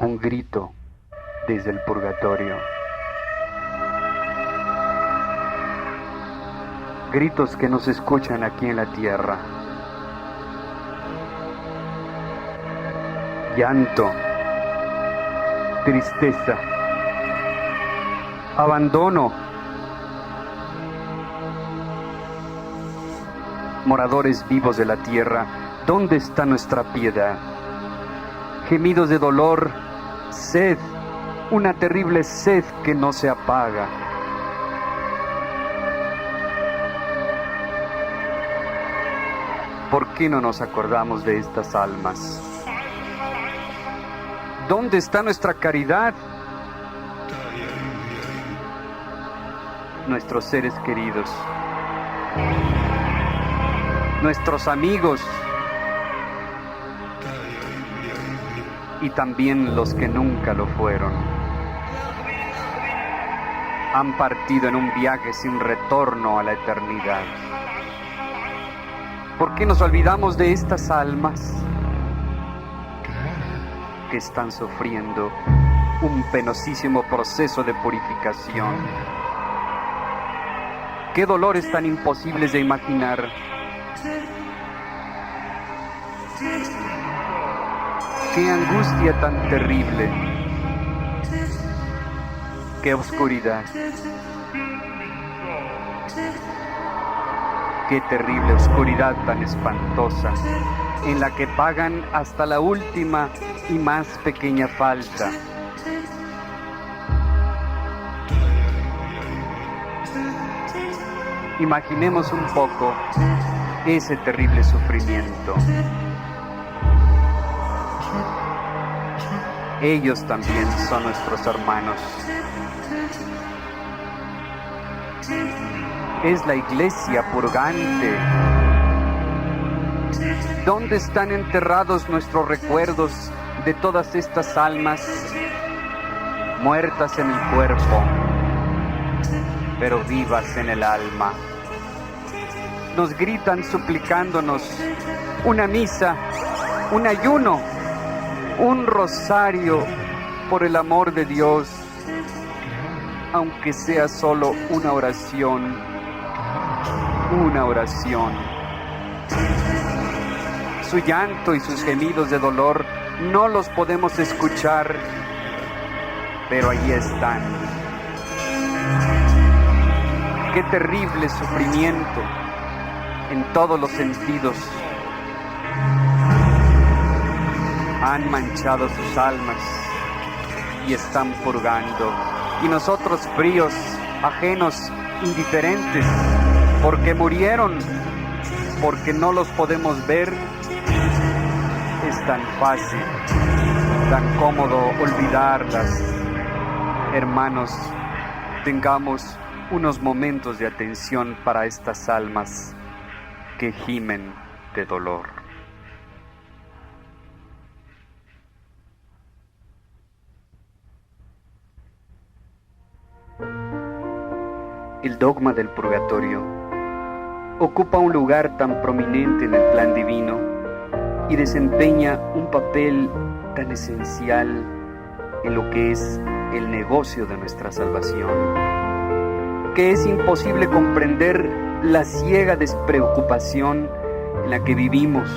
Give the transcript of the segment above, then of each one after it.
un grito desde el purgatorio. Gritos que no se escuchan aquí en la tierra. Llanto, tristeza, abandono. Moradores vivos de la tierra, ¿dónde está nuestra piedad? Gemidos de dolor, sed, una terrible sed que no se apaga. ¿Por qué no nos acordamos de estas almas? ¿Dónde está nuestra caridad? Nuestros seres queridos, nuestros amigos y también los que nunca lo fueron, han partido en un viaje sin retorno a la eternidad. ¿Por qué nos olvidamos de estas almas que están sufriendo un penosísimo proceso de purificación? ¿Qué dolores tan imposibles de imaginar? ¡Qué angustia tan terrible! ¡Qué oscuridad! ¡Qué terrible oscuridad tan espantosa, en la que pagan hasta la última y más pequeña falta! Imaginemos un poco ese terrible sufrimiento. Ellos también son nuestros hermanos. Es la iglesia purgante. ¿Dónde están enterrados nuestros recuerdos de todas estas almas muertas en el cuerpo, pero vivas en el alma? Nos gritan suplicándonos una misa, un ayuno, un rosario por el amor de Dios, aunque sea solo una oración, una oración. Su llanto y sus gemidos de dolor no los podemos escuchar, pero ahí están. Qué terrible sufrimiento en todos los sentidos. Han manchado sus almas y están purgando. Y nosotros fríos, ajenos, indiferentes, porque murieron, porque no los podemos ver, es tan fácil, tan cómodo olvidarlas. Hermanos, tengamos unos momentos de atención para estas almas que gimen de dolor. El dogma del purgatorio ocupa un lugar tan prominente en el plan divino y desempeña un papel tan esencial en lo que es el negocio de nuestra salvación, que es imposible comprender la ciega despreocupación en la que vivimos.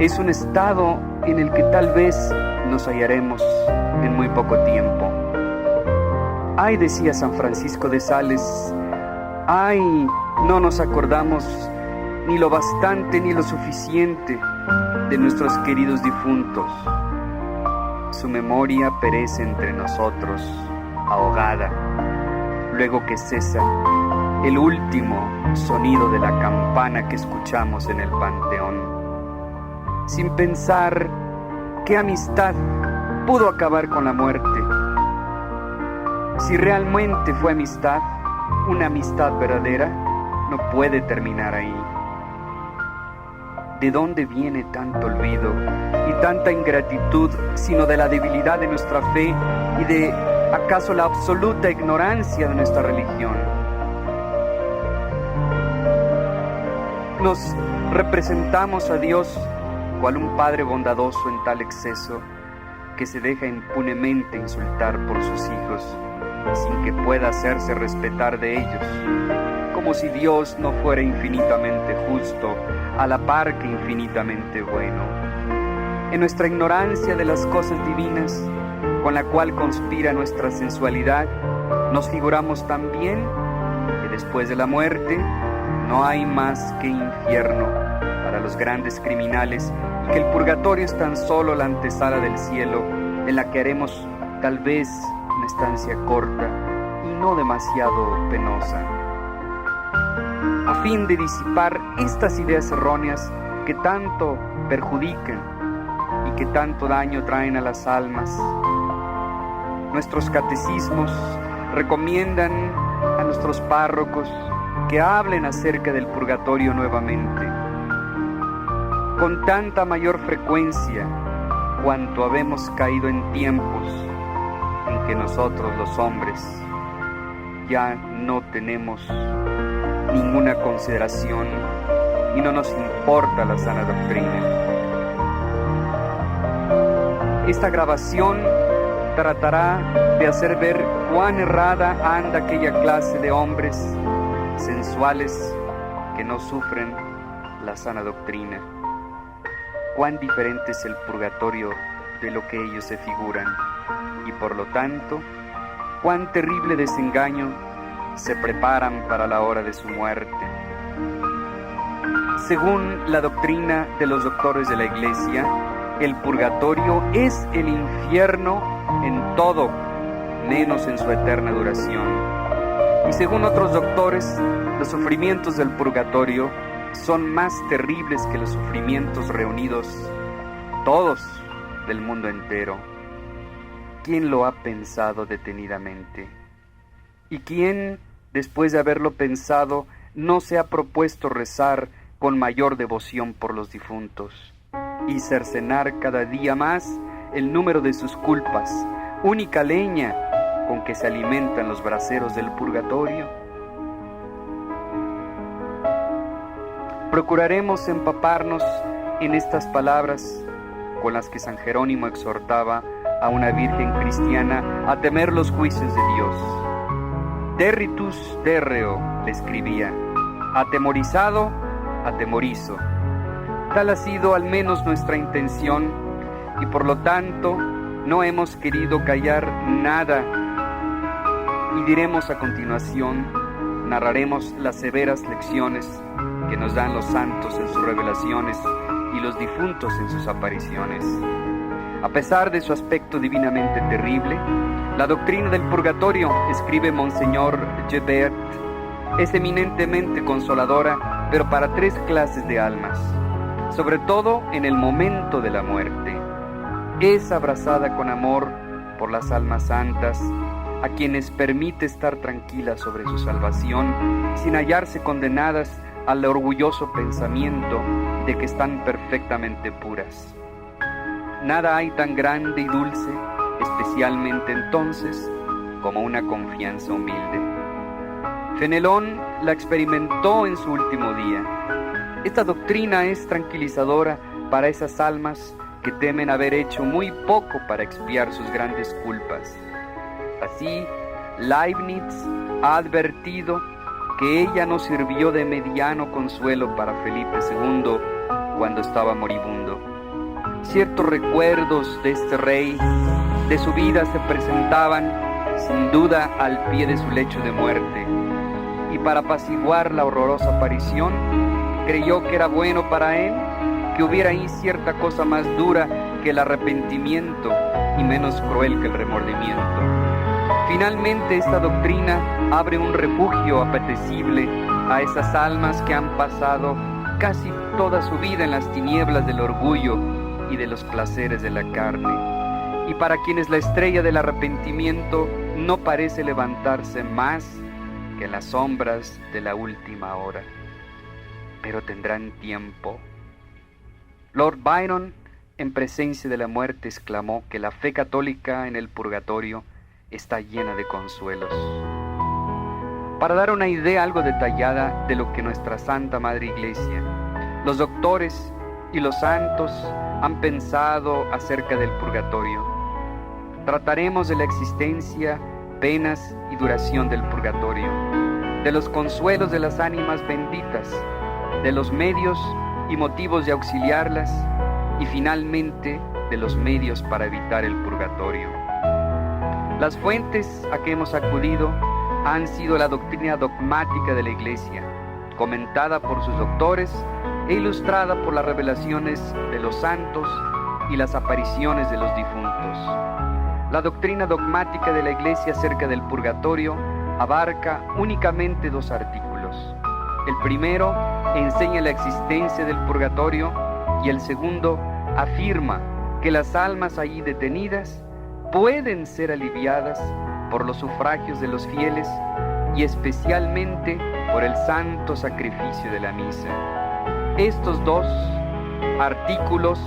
Es un estado en el que tal vez nos hallaremos en muy poco tiempo. Ay, decía San Francisco de Sales, ay, no nos acordamos ni lo bastante ni lo suficiente de nuestros queridos difuntos. Su memoria perece entre nosotros, ahogada, luego que cesa el último sonido de la campana que escuchamos en el panteón. Sin pensar qué amistad pudo acabar con la muerte. Si realmente fue amistad, una amistad verdadera, no puede terminar ahí. ¿De dónde viene tanto olvido y tanta ingratitud, sino de la debilidad de nuestra fe y de, acaso, la absoluta ignorancia de nuestra religión? Nos representamos a Dios cual un Padre bondadoso en tal exceso, que se deja impunemente insultar por sus hijos, sin que pueda hacerse respetar de ellos, como si Dios no fuera infinitamente justo, a la par que infinitamente bueno. En nuestra ignorancia de las cosas divinas, con la cual conspira nuestra sensualidad, nos figuramos también que después de la muerte no hay más que infierno para los grandes criminales y que el purgatorio es tan solo la antesala del cielo, en la que haremos tal vez una estancia corta y no demasiado penosa. A fin de disipar estas ideas erróneas que tanto perjudican y que tanto daño traen a las almas, nuestros catecismos recomiendan a nuestros párrocos que hablen acerca del purgatorio nuevamente, con tanta mayor frecuencia cuanto habemos caído en tiempos en que nosotros los hombres ya no tenemos ninguna consideración y no nos importa la sana doctrina. Esta grabación tratará de hacer ver cuán errada anda aquella clase de hombres sensuales que no sufren la sana doctrina. Cuán diferente es el purgatorio de lo que ellos se figuran y por lo tanto, cuán terrible desengaño se preparan para la hora de su muerte. Según la doctrina de los doctores de la Iglesia, el purgatorio es el infierno en todo, menos en su eterna duración. Y según otros doctores, los sufrimientos del purgatorio son más terribles que los sufrimientos reunidos, todos, del mundo entero. ¿Quién lo ha pensado detenidamente? ¿Y quién, después de haberlo pensado, no se ha propuesto rezar con mayor devoción por los difuntos y cercenar cada día más el número de sus culpas, única leña con que se alimentan los braseros del purgatorio? Procuraremos empaparnos en estas palabras con las que San Jerónimo exhortaba a una virgen cristiana a temer los juicios de Dios. Territus terreo, le escribía, atemorizado, atemorizo. Tal ha sido al menos nuestra intención y por lo tanto no hemos querido callar nada y diremos a continuación, narraremos las severas lecciones que nos dan los santos en sus revelaciones y los difuntos en sus apariciones. A pesar de su aspecto divinamente terrible, la doctrina del purgatorio, escribe Monseñor Gebert, es eminentemente consoladora, pero para tres clases de almas, sobre todo en el momento de la muerte. Es abrazada con amor por las almas santas, a quienes permite estar tranquilas sobre su salvación, sin hallarse condenadas al orgulloso pensamiento de que están perfectamente puras. Nada hay tan grande y dulce, especialmente entonces, como una confianza humilde. Fenelón la experimentó en su último día. Esta doctrina es tranquilizadora para esas almas que temen haber hecho muy poco para expiar sus grandes culpas. Así, Leibniz ha advertido que ella no sirvió de mediano consuelo para Felipe II cuando estaba moribundo. Ciertos recuerdos de este rey, de su vida, se presentaban sin duda al pie de su lecho de muerte, y para apaciguar la horrorosa aparición, creyó que era bueno para él que hubiera ahí cierta cosa más dura que el arrepentimiento y menos cruel que el remordimiento. Finalmente, esta doctrina abre un refugio apetecible a esas almas que han pasado casi toda su vida en las tinieblas del orgullo y de los placeres de la carne, y para quienes la estrella del arrepentimiento no parece levantarse más que en las sombras de la última hora. Pero tendrán tiempo. Lord Byron, en presencia de la muerte, exclamó que la fe católica en el purgatorio está llena de consuelos. Para dar una idea algo detallada de lo que nuestra Santa Madre Iglesia, los doctores y los santos han pensado acerca del purgatorio, trataremos de la existencia, penas y duración del purgatorio, de los consuelos de las ánimas benditas, de los medios y motivos de auxiliarlas y finalmente de los medios para evitar el purgatorio. Las fuentes a que hemos acudido han sido la doctrina dogmática de la Iglesia, comentada por sus doctores e ilustrada por las revelaciones de los santos y las apariciones de los difuntos. La doctrina dogmática de la Iglesia acerca del purgatorio abarca únicamente 2 artículos. El primero enseña la existencia del purgatorio y el segundo afirma que las almas allí detenidas pueden ser aliviadas por los sufragios de los fieles y especialmente por el santo sacrificio de la misa. Estos 2 artículos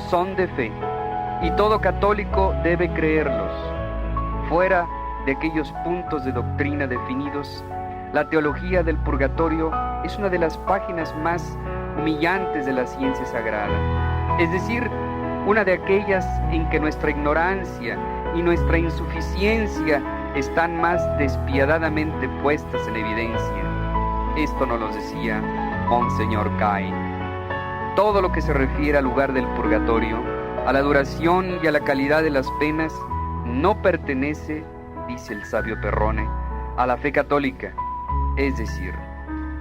son de fe y todo católico debe creerlos. Fuera de aquellos puntos de doctrina definidos, la teología del purgatorio es una de las páginas más humillantes de la ciencia sagrada, es decir, una de aquellas en que nuestra ignorancia y nuestra insuficiencia están más despiadadamente puestas en evidencia. Esto nos lo decía Monseñor Cai. Todo lo que se refiere al lugar del purgatorio, a la duración y a la calidad de las penas, no pertenece, dice el sabio Perrone, a la fe católica, es decir,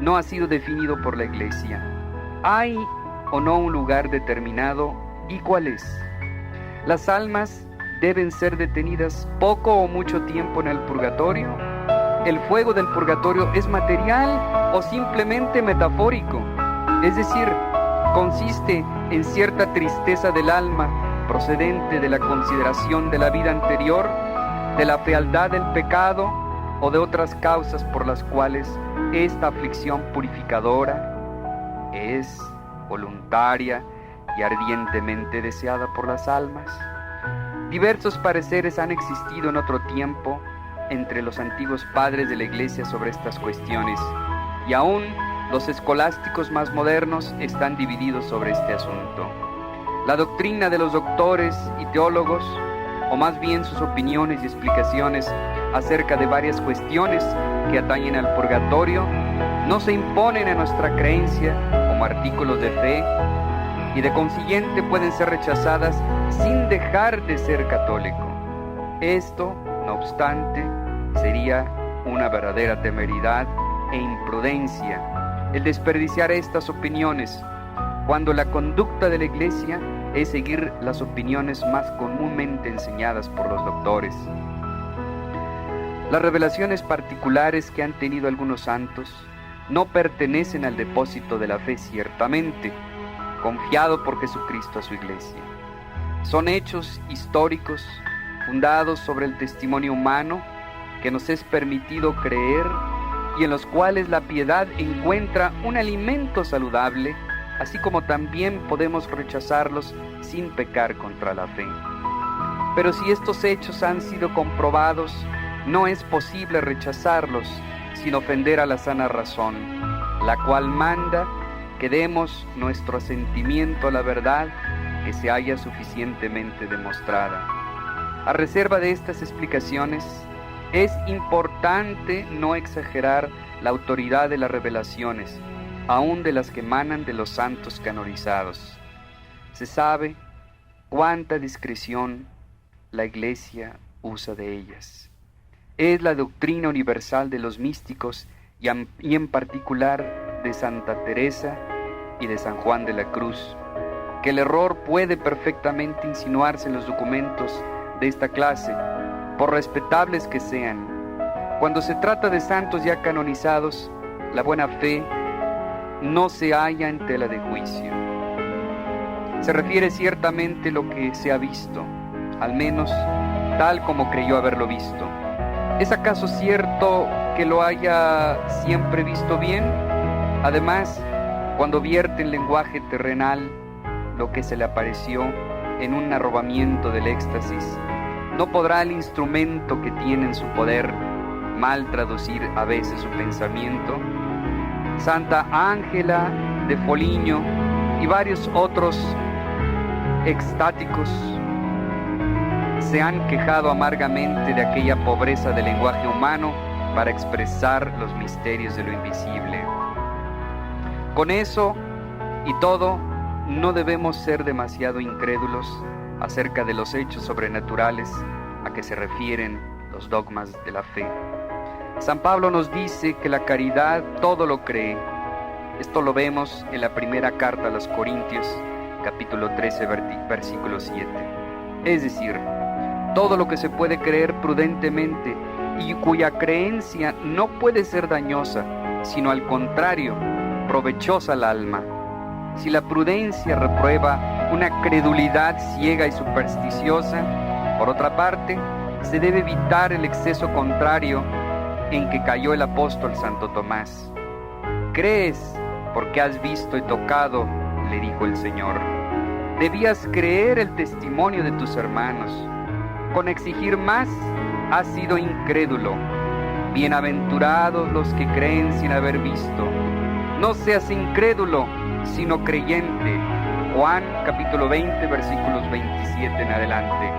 no ha sido definido por la Iglesia. ¿Hay o no un lugar determinado y cuál es? Las almas deben ser detenidas poco o mucho tiempo en el purgatorio. ¿El fuego del purgatorio es material o simplemente metafórico? Es decir, consiste en cierta tristeza del alma procedente de la consideración de la vida anterior, de la fealdad del pecado o de otras causas por las cuales esta aflicción purificadora es voluntaria y ardientemente deseada por las almas. Diversos pareceres han existido en otro tiempo entre los antiguos padres de la Iglesia sobre estas cuestiones, y aún los escolásticos más modernos están divididos sobre este asunto. La doctrina de los doctores y teólogos, o más bien sus opiniones y explicaciones acerca de varias cuestiones que atañen al purgatorio, no se imponen a nuestra creencia como artículos de fe y de consiguiente pueden ser rechazadas sin dejar de ser católico. Esto, no obstante, sería una verdadera temeridad e imprudencia el desperdiciar estas opiniones, cuando la conducta de la Iglesia es seguir las opiniones más comúnmente enseñadas por los doctores. Las revelaciones particulares que han tenido algunos santos no pertenecen al depósito de la fe ciertamente, confiado por Jesucristo a su Iglesia. Son hechos históricos fundados sobre el testimonio humano que nos es permitido creer y en los cuales la piedad encuentra un alimento saludable, así como también podemos rechazarlos sin pecar contra la fe. Pero si estos hechos han sido comprobados, no es posible rechazarlos sin ofender a la sana razón, la cual manda que demos nuestro asentimiento a la verdad que se haya suficientemente demostrada. A reserva de estas explicaciones, es importante no exagerar la autoridad de las revelaciones, aun de las que emanan de los santos canonizados. Se sabe cuánta discreción la Iglesia usa de ellas. Es la doctrina universal de los místicos y en particular de Santa Teresa y de San Juan de la Cruz, que el error puede perfectamente insinuarse en los documentos de esta clase, por respetables que sean. Cuando se trata de santos ya canonizados, la buena fe no se halla en tela de juicio. Se refiere ciertamente lo que se ha visto, al menos tal como creyó haberlo visto. ¿Es acaso cierto que lo haya siempre visto bien? Además, cuando vierte en lenguaje terrenal lo que se le apareció en un arrobamiento del éxtasis, no podrá el instrumento que tiene en su poder mal traducir a veces su pensamiento. Santa Ángela de Foligno y varios otros extáticos se han quejado amargamente de aquella pobreza del lenguaje humano para expresar los misterios de lo invisible. Con eso y todo, no debemos ser demasiado incrédulos acerca de los hechos sobrenaturales a que se refieren los dogmas de la fe. San Pablo nos dice que la caridad todo lo cree. Esto lo vemos en la primera carta a los Corintios, capítulo 13, versículo 7. Es decir, todo lo que se puede creer prudentemente y cuya creencia no puede ser dañosa, sino al contrario, provechosa al alma. Si la prudencia reprueba una credulidad ciega y supersticiosa, por otra parte, se debe evitar el exceso contrario en que cayó el apóstol Santo Tomás. «¿Crees porque has visto y tocado?», le dijo el Señor. «Debías creer el testimonio de tus hermanos. Con exigir más, has sido incrédulo. Bienaventurados los que creen sin haber visto. No seas incrédulo, sino creyente». Juan capítulo 20, versículos 27 en adelante.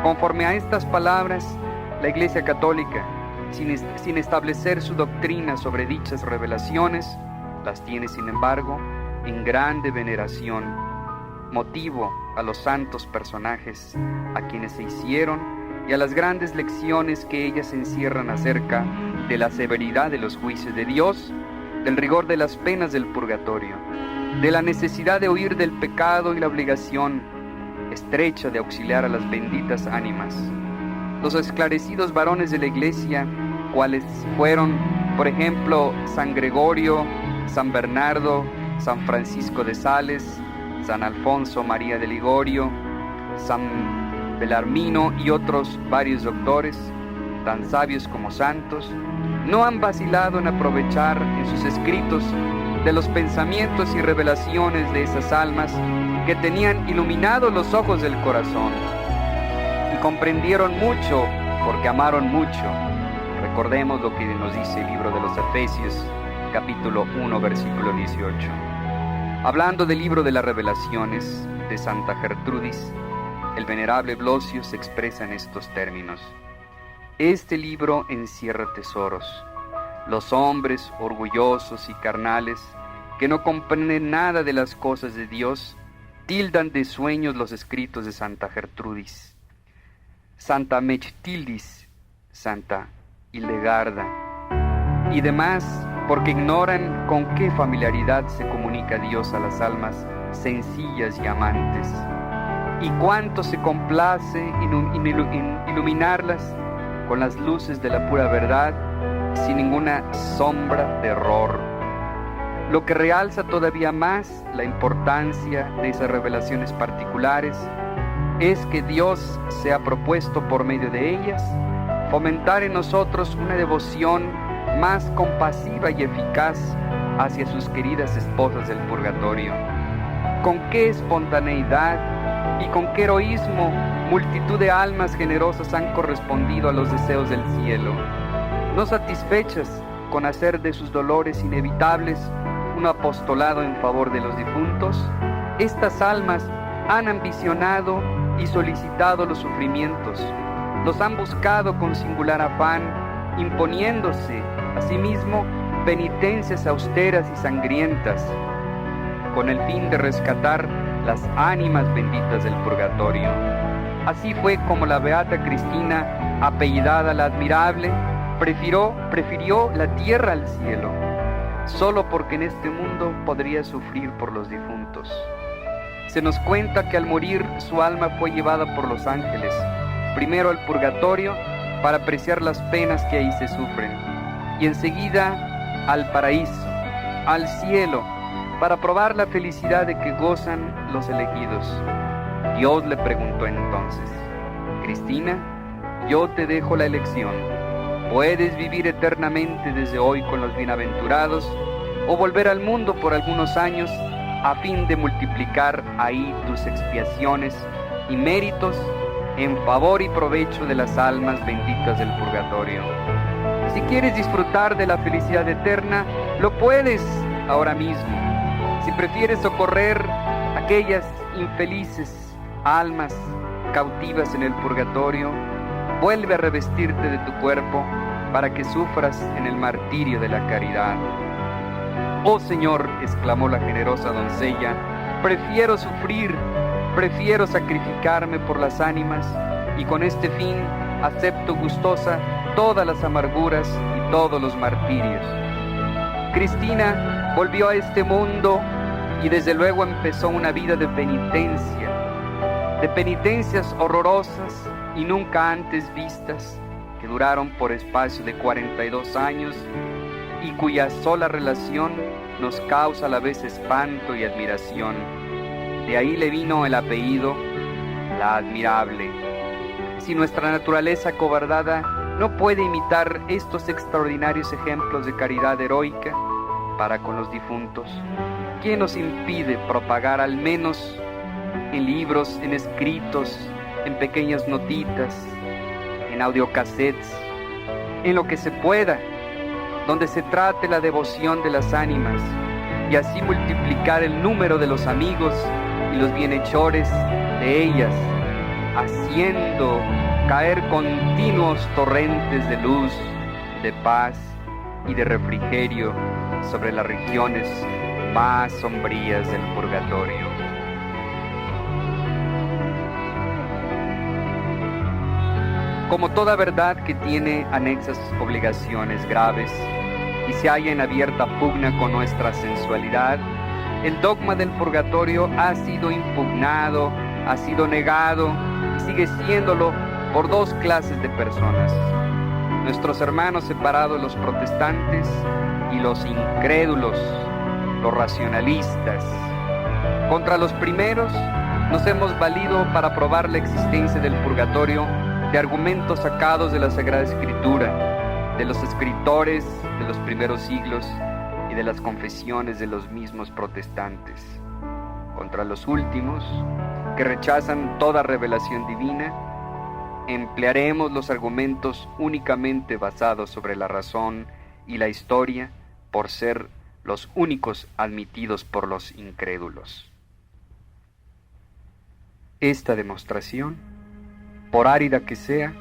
Conforme a estas palabras, la Iglesia Católica, sin establecer su doctrina sobre dichas revelaciones, las tiene sin embargo en grande veneración, motivo a los santos personajes a quienes se hicieron y a las grandes lecciones que ellas encierran acerca de la severidad de los juicios de Dios, del rigor de las penas del purgatorio, de la necesidad de huir del pecado y la obligación estrecha de auxiliar a las benditas ánimas. Los esclarecidos varones de la Iglesia, cuales fueron, por ejemplo, San Gregorio, San Bernardo, San Francisco de Sales, San Alfonso María de Ligorio, San Belarmino y otros varios doctores, tan sabios como santos, no han vacilado en aprovechar en sus escritos de los pensamientos y revelaciones de esas almas que tenían iluminados los ojos del corazón y comprendieron mucho porque amaron mucho. Recordemos lo que nos dice el libro de los Efesios, capítulo 1, versículo 18. Hablando del libro de las revelaciones de Santa Gertrudis, el venerable Blosio se expresa en estos términos: «Este libro encierra tesoros. Los hombres orgullosos y carnales, que no comprenden nada de las cosas de Dios, tildan de sueños los escritos de Santa Gertrudis, Santa Mechtildis, Santa Hildegarda y demás, porque ignoran con qué familiaridad se comunica Dios a las almas sencillas y amantes, y cuánto se complace en iluminarlas con las luces de la pura verdad, sin ninguna sombra de error. Lo que realza todavía más la importancia de esas revelaciones particulares es que Dios se ha propuesto por medio de ellas fomentar en nosotros una devoción más compasiva y eficaz hacia sus queridas esposas del purgatorio. Con qué espontaneidad y con qué heroísmo multitud de almas generosas han correspondido a los deseos del cielo, no satisfechas con hacer de sus dolores inevitables un apostolado en favor de los difuntos. Estas almas han ambicionado y solicitado los sufrimientos, los han buscado con singular afán, imponiéndose a sí mismo penitencias austeras y sangrientas, con el fin de rescatar las ánimas benditas del purgatorio. Así fue como la beata Cristina, apellidada la Admirable, prefirió la tierra al cielo, solo porque en este mundo podría sufrir por los difuntos. Se nos cuenta que al morir su alma fue llevada por los ángeles, primero al purgatorio para apreciar las penas que ahí se sufren, y enseguida al paraíso, al cielo, para probar la felicidad de que gozan los elegidos. Dios le preguntó entonces: Cristina, yo te dejo la elección. Puedes vivir eternamente desde hoy con los bienaventurados o volver al mundo por algunos años a fin de multiplicar ahí tus expiaciones y méritos en favor y provecho de las almas benditas del purgatorio. Si quieres disfrutar de la felicidad eterna, lo puedes ahora mismo. Si prefieres socorrer aquellas infelices almas cautivas en el purgatorio, vuelve a revestirte de tu cuerpo para que sufras en el martirio de la caridad. Oh Señor, exclamó la generosa doncella, prefiero sufrir, prefiero sacrificarme por las ánimas, y con este fin acepto gustosa todas las amarguras y todos los martirios. Cristina volvió a este mundo y desde luego empezó una vida de penitencias horrorosas y nunca antes vistas, que duraron por espacio de 42 años y cuya sola relación nos causa a la vez espanto y admiración. De ahí le vino el apellido, la admirable. Si nuestra naturaleza acobardada no puede imitar estos extraordinarios ejemplos de caridad heroica para con los difuntos, ¿quién nos impide propagar al menos en libros, en escritos, en pequeñas notitas, en audiocassettes, en lo que se pueda, donde se trate la devoción de las ánimas, y así multiplicar el número de los amigos y los bienhechores de ellas, haciendo caer continuos torrentes de luz, de paz y de refrigerio sobre las regiones más sombrías del purgatorio? Como toda verdad que tiene anexas obligaciones graves y se halla en abierta pugna con nuestra sensualidad, el dogma del purgatorio ha sido impugnado, ha sido negado y sigue siéndolo por dos clases de personas: nuestros hermanos separados, los protestantes, y los incrédulos, los racionalistas. Contra los primeros nos hemos valido para probar la existencia del purgatorio de argumentos sacados de la Sagrada Escritura, de los escritores de los primeros siglos y de las confesiones de los mismos protestantes. Contra los últimos, que rechazan toda revelación divina, emplearemos los argumentos únicamente basados sobre la razón y la historia, por ser los únicos admitidos por los incrédulos. Esta demostración, por árida que sea,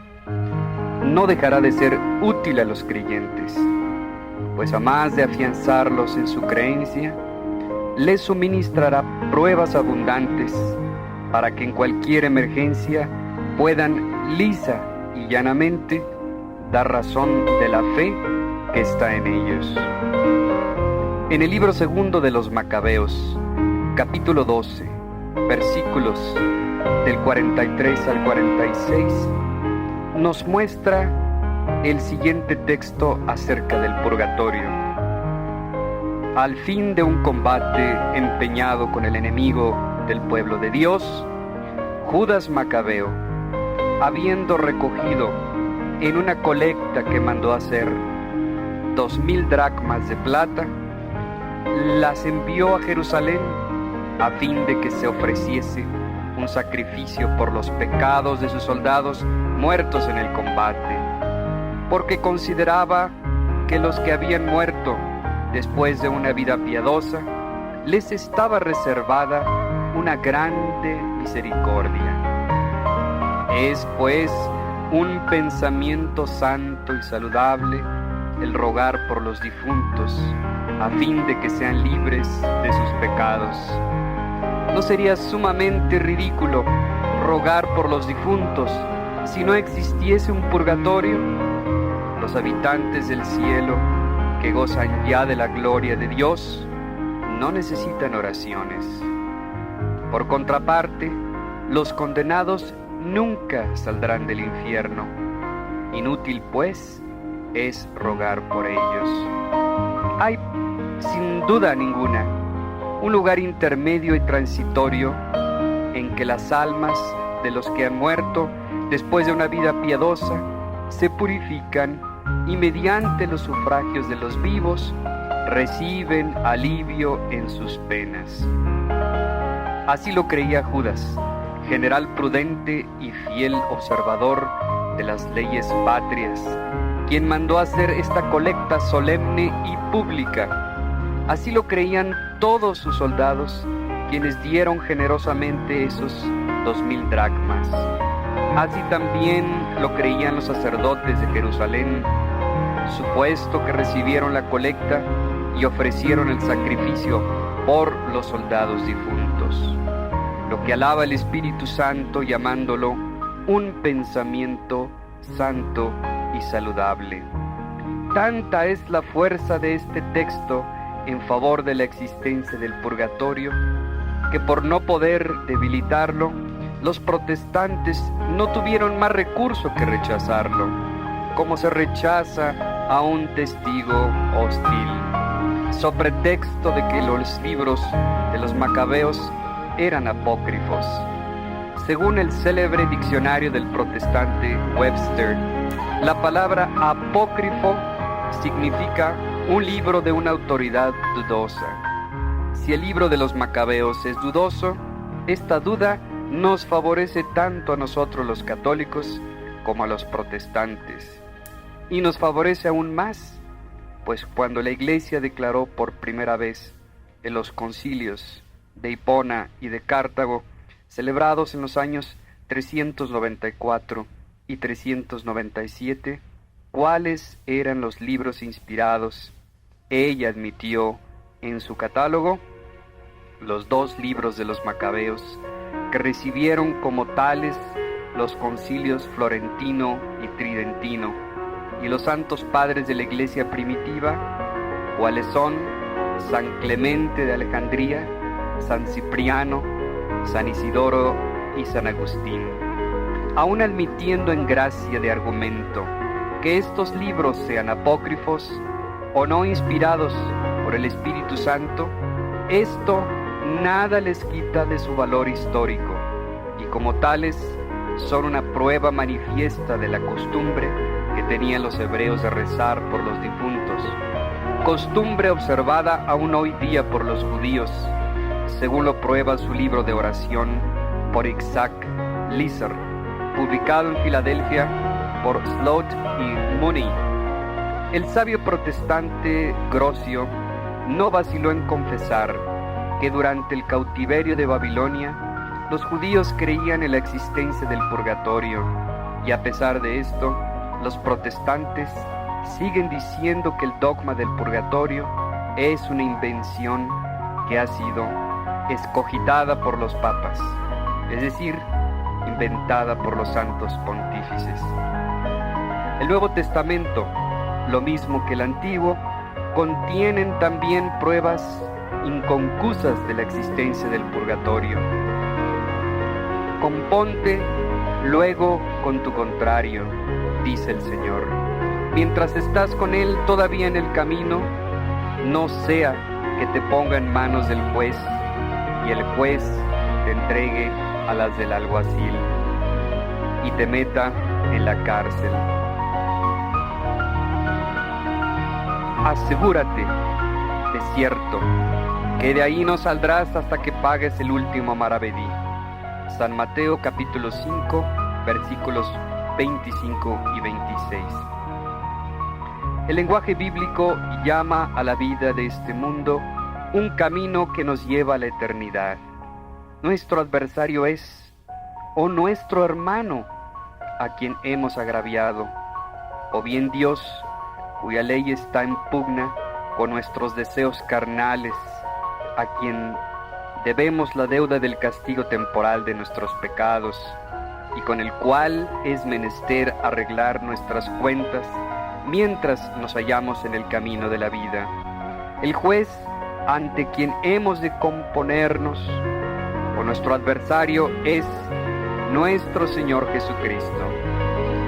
no dejará de ser útil a los creyentes, pues a más de afianzarlos en su creencia, les suministrará pruebas abundantes para que en cualquier emergencia puedan lisa y llanamente dar razón de la fe que está en ellos. En el libro segundo de los Macabeos, capítulo 12, versículos del 43 al 46, nos muestra el siguiente texto acerca del purgatorio. Al fin de un combate empeñado con el enemigo del pueblo de Dios, Judas Macabeo, habiendo recogido en una colecta que mandó hacer 2000 dracmas de plata, las envió a Jerusalén a fin de que se ofreciese un sacrificio por los pecados de sus soldados muertos en el combate, porque consideraba que los que habían muerto después de una vida piadosa les estaba reservada una grande misericordia. Es pues un pensamiento santo y saludable el rogar por los difuntos, a fin de que sean libres de sus pecados. ¿No sería sumamente ridículo rogar por los difuntos si no existiese un purgatorio? Los habitantes del cielo, que gozan ya de la gloria de Dios, no necesitan oraciones. Por contraparte, los condenados nunca saldrán del infierno. Inútil, pues, es rogar por ellos. Hay, sin duda ninguna, un lugar intermedio y transitorio en que las almas de los que han muerto después de una vida piadosa se purifican y mediante los sufragios de los vivos reciben alivio en sus penas. Así lo creía Judas, general prudente y fiel observador de las leyes patrias, quien mandó hacer esta colecta solemne y pública. Así lo creían todos sus soldados, quienes dieron generosamente esos 2,000 dracmas. Así también lo creían los sacerdotes de Jerusalén, supuesto que recibieron la colecta y ofrecieron el sacrificio por los soldados difuntos, lo que alaba el Espíritu Santo llamándolo un pensamiento santo y saludable. Tanta es la fuerza de este texto en favor de la existencia del purgatorio, que por no poder debilitarlo, los protestantes no tuvieron más recurso que rechazarlo, como se rechaza a un testigo hostil, sobre pretexto de que los libros de los macabeos eran apócrifos. Según el célebre diccionario del protestante Webster, la palabra apócrifo significa un libro de una autoridad dudosa. Si el libro de los macabeos es dudoso, esta duda nos favorece tanto a nosotros los católicos como a los protestantes. Y nos favorece aún más, pues cuando la Iglesia declaró por primera vez en los concilios de Hipona y de Cartago, celebrados en los años 394 y 397, cuáles eran los libros inspirados, ella admitió en su catálogo los 2 libros de los macabeos, que recibieron como tales los concilios florentino y tridentino, y los santos padres de la Iglesia primitiva, cuáles son San Clemente de Alejandría, San Cipriano, San Isidoro y San Agustín. Aún admitiendo en gracia de argumento que estos libros sean apócrifos o no inspirados por el Espíritu Santo, esto nada les quita de su valor histórico, y como tales son una prueba manifiesta de la costumbre que tenían los hebreos de rezar por los difuntos, costumbre observada aún hoy día por los judíos, según lo prueba su libro de oración por Isaac Lizer, publicado en Filadelfia por Slot y Mooney. El sabio protestante Grocio no vaciló en confesar que durante el cautiverio de Babilonia los judíos creían en la existencia del purgatorio, y a pesar de esto, los protestantes siguen diciendo que el dogma del purgatorio es una invención que ha sido escogitada por los papas, es decir, inventada por los santos pontífices. El Nuevo Testamento, lo mismo que el Antiguo, contienen también pruebas inconcusas de la existencia del purgatorio. Componte luego con tu contrario, dice el Señor. Mientras estás con él todavía en el camino, no sea que te ponga en manos del juez y el juez te entregue a las del alguacil y te meta en la cárcel. Asegúrate, de cierto, que de ahí no saldrás hasta que pagues el último maravedí. San Mateo capítulo 5, versículos 25 y 26. El lenguaje bíblico llama a la vida de este mundo un camino que nos lleva a la eternidad. Nuestro adversario es, o nuestro hermano, a quien hemos agraviado, o bien Dios, cuya ley está en pugna con nuestros deseos carnales, a quien debemos la deuda del castigo temporal de nuestros pecados, y con el cual es menester arreglar nuestras cuentas mientras nos hallamos en el camino de la vida. El juez ante quien hemos de componernos, o nuestro adversario, es nuestro Señor Jesucristo,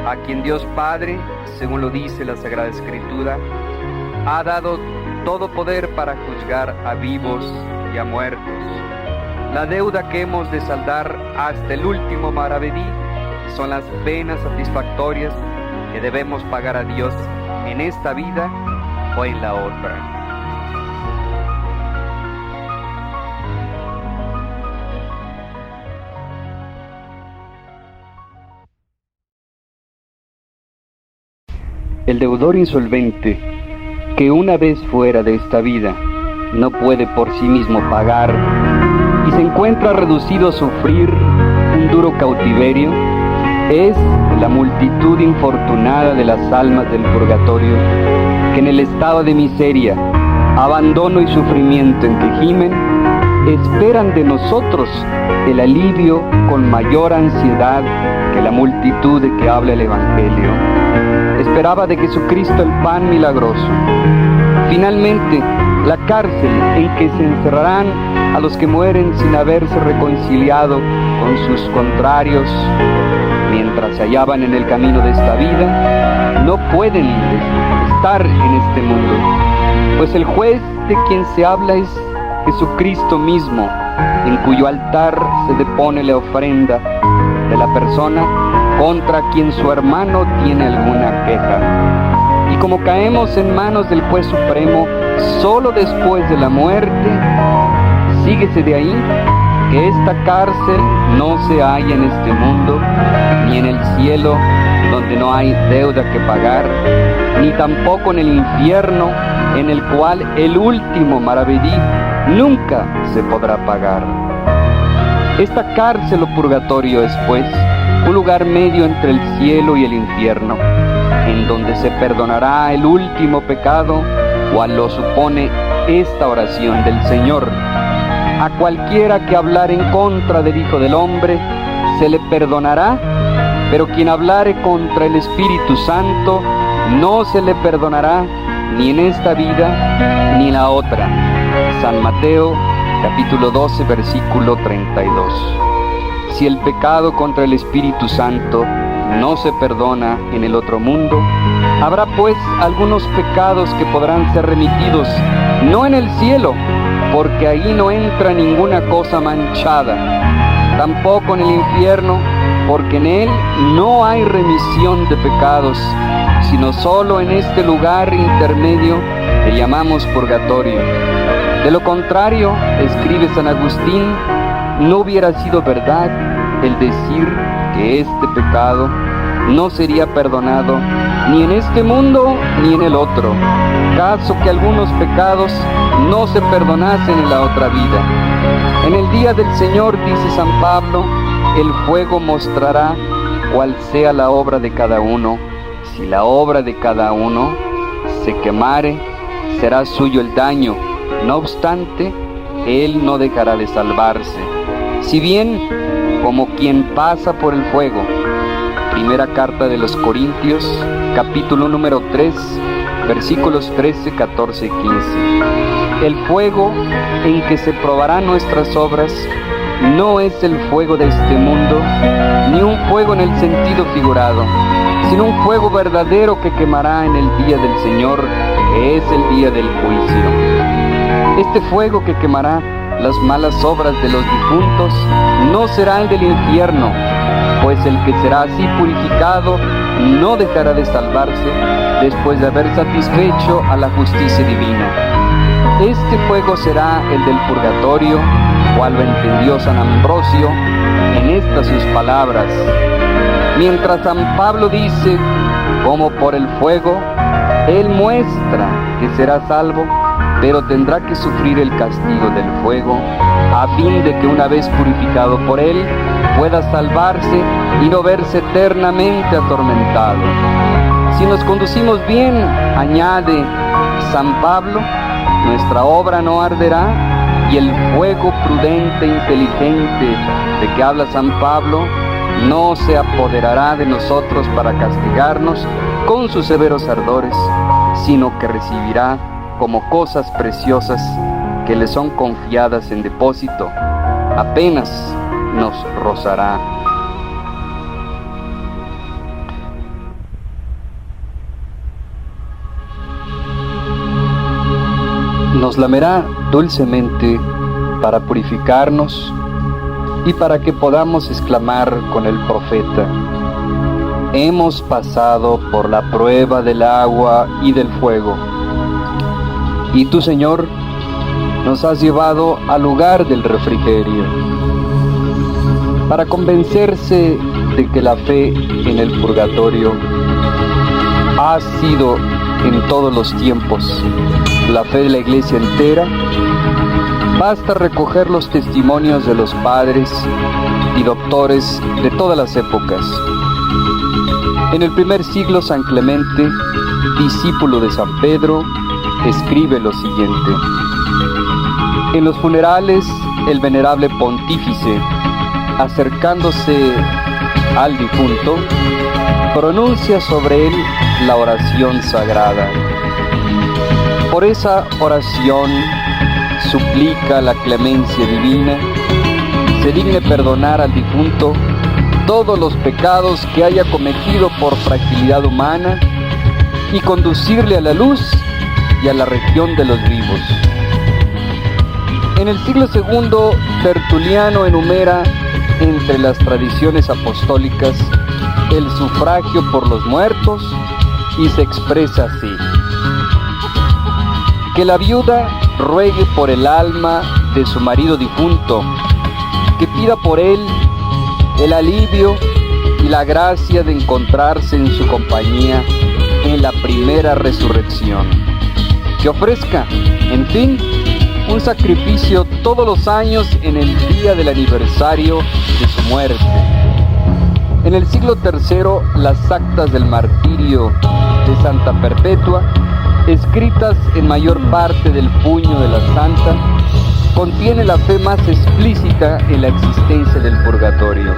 a quien Dios Padre, según lo dice la Sagrada Escritura, ha dado todo poder para juzgar a vivos y a muertos. La deuda que hemos de saldar hasta el último maravedí son las penas satisfactorias que debemos pagar a Dios en esta vida o en la otra. El deudor insolvente, que una vez fuera de esta vida no puede por sí mismo pagar y se encuentra reducido a sufrir tan duro cautiverio es la multitud infortunada de las almas del purgatorio, que en el estado de miseria, abandono y sufrimiento en que gimen, esperan de nosotros el alivio con mayor ansiedad que la multitud de que habla el Evangelio. Esperaba de Jesucristo el pan milagroso. Finalmente, la cárcel en que se encerrarán a los que mueren sin haberse reconciliado con sus contrarios mientras se hallaban en el camino de esta vida, no pueden estar en este mundo, pues el juez de quien se habla es Jesucristo mismo, en cuyo altar se depone la ofrenda de la persona contra quien su hermano tiene alguna queja. Y como caemos en manos del juez supremo solo después de la muerte, síguese de ahí que esta cárcel no se halla en este mundo, ni en el cielo, donde no hay deuda que pagar, ni tampoco en el infierno, en el cual el último maravedí nunca se podrá pagar. Esta cárcel o purgatorio es, pues, un lugar medio entre el cielo y el infierno, en donde se perdonará el último pecado, cual lo supone esta oración del Señor: a cualquiera que hablare en contra del Hijo del Hombre, se le perdonará, pero quien hablare contra el Espíritu Santo, no se le perdonará, ni en esta vida, ni en la otra. San Mateo, capítulo 12, versículo 32. Si el pecado contra el Espíritu Santo no se perdona en el otro mundo, habrá pues algunos pecados que podrán ser remitidos, no en el cielo, porque ahí no entra ninguna cosa manchada, tampoco en el infierno, porque en él no hay remisión de pecados, sino solo en este lugar intermedio que llamamos purgatorio. De lo contrario, escribe San Agustín, no hubiera sido verdad el decir que este pecado no sería perdonado ni en este mundo ni en el otro, caso que algunos pecados no se perdonasen en la otra vida. En el día del Señor, dice San Pablo, el fuego mostrará cuál sea la obra de cada uno. Si la obra de cada uno se quemare, será suyo el daño. No obstante, él no dejará de salvarse, si bien como quien pasa por el fuego. Primera carta de los Corintios, capítulo número 3, versículos 13, 14 y 15. El fuego en que se probarán nuestras obras no es el fuego de este mundo, ni un fuego en el sentido figurado, sino un fuego verdadero que quemará en el día del Señor, que es el día del juicio. Este fuego que quemará las malas obras de los difuntos no será el del infierno, pues el que será así purificado no dejará de salvarse después de haber satisfecho a la justicia divina. Este fuego será el del purgatorio, cual lo entendió San Ambrosio en estas sus palabras. Mientras San Pablo dice, como por el fuego, él muestra que será salvo, pero tendrá que sufrir el castigo del fuego, a fin de que una vez purificado por él, pueda salvarse y no verse eternamente atormentado. Si nos conducimos bien, añade San Pablo, nuestra obra no arderá, y el fuego prudente e inteligente de que habla San Pablo no se apoderará de nosotros para castigarnos con sus severos ardores, sino que recibirá como cosas preciosas que le son confiadas en depósito, apenas nos rozará. Nos lamerá dulcemente para purificarnos y para que podamos exclamar con el profeta: hemos pasado por la prueba del agua y del fuego, y tú, Señor, nos has llevado al lugar del refrigerio. Para convencerse de que la fe en el purgatorio ha sido en todos los tiempos la fe de la Iglesia entera, basta recoger los testimonios de los padres y doctores de todas las épocas. En el primer siglo, San Clemente, discípulo de San Pedro, escribe lo siguiente: en los funerales, el venerable pontífice, acercándose al difunto, pronuncia sobre él la oración sagrada. Por esa oración suplica la clemencia divina, se digne perdonar al difunto todos los pecados que haya cometido por fragilidad humana y conducirle a la luz y a la región de los vivos. En el siglo II, Tertuliano enumera entre las tradiciones apostólicas el sufragio por los muertos y se expresa así: que la viuda ruegue por el alma de su marido difunto, que pida por él el alivio y la gracia de encontrarse en su compañía en la primera resurrección, que ofrezca, en fin, un sacrificio todos los años en el día del aniversario de su muerte. En el siglo III, las actas del martirio de Santa Perpetua, escritas en mayor parte del puño de la santa, contiene la fe más explícita en la existencia del purgatorio.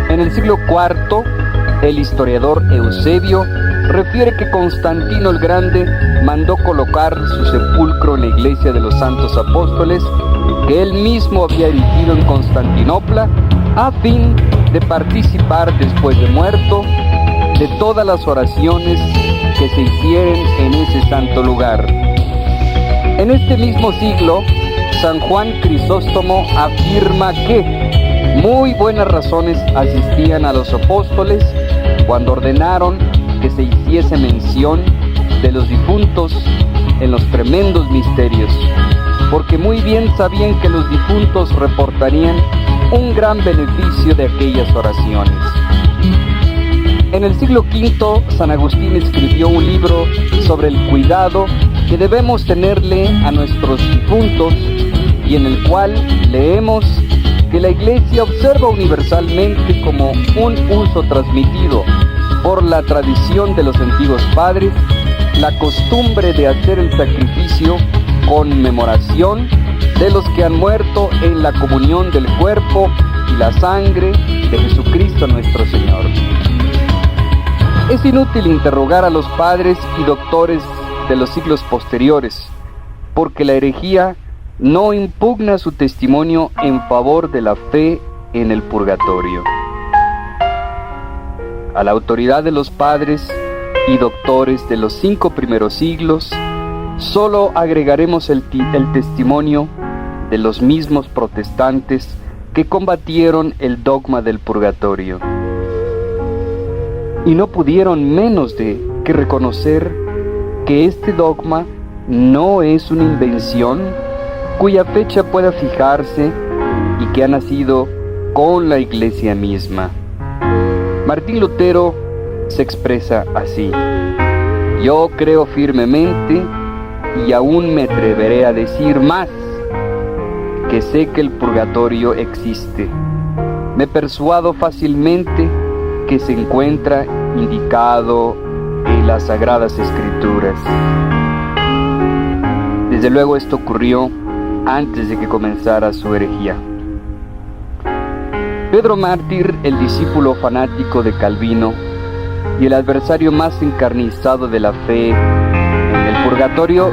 En el siglo IV, el historiador Eusebio refiere que Constantino el Grande mandó colocar su sepulcro en la iglesia de los santos apóstoles que él mismo había erigido en Constantinopla, a fin de participar después de muerto de todas las oraciones que se hicieren en ese santo lugar. En este mismo siglo, San Juan Crisóstomo afirma que muy buenas razones asistían a los apóstoles cuando ordenaron que se hiciese mención de los difuntos en los tremendos misterios, porque muy bien sabían que los difuntos reportarían un gran beneficio de aquellas oraciones. En el siglo V, San Agustín escribió un libro sobre el cuidado que debemos tenerle a nuestros difuntos y en el cual leemos que la Iglesia observa universalmente como un uso transmitido por la tradición de los antiguos padres la costumbre de hacer el sacrificio conmemoración de los que han muerto en la comunión del cuerpo y la sangre de Jesucristo nuestro Señor. Es inútil interrogar a los padres y doctores de los siglos posteriores, porque la herejía no impugna su testimonio en favor de la fe en el purgatorio. A la autoridad de los padres y doctores de los 5 primeros siglos, solo agregaremos el testimonio de los mismos protestantes que combatieron el dogma del purgatorio. Y no pudieron menos de que reconocer que este dogma no es una invención cuya fecha pueda fijarse y que ha nacido con la Iglesia misma. Martín Lutero se expresa así: yo creo firmemente y aún me atreveré a decir más, que sé que el purgatorio existe. Me persuado fácilmente que se encuentra indicado en las Sagradas Escrituras. Desde luego esto ocurrió antes de que comenzara su herejía. Pedro Mártir, el discípulo fanático de Calvino y el adversario más encarnizado de la fe en el purgatorio,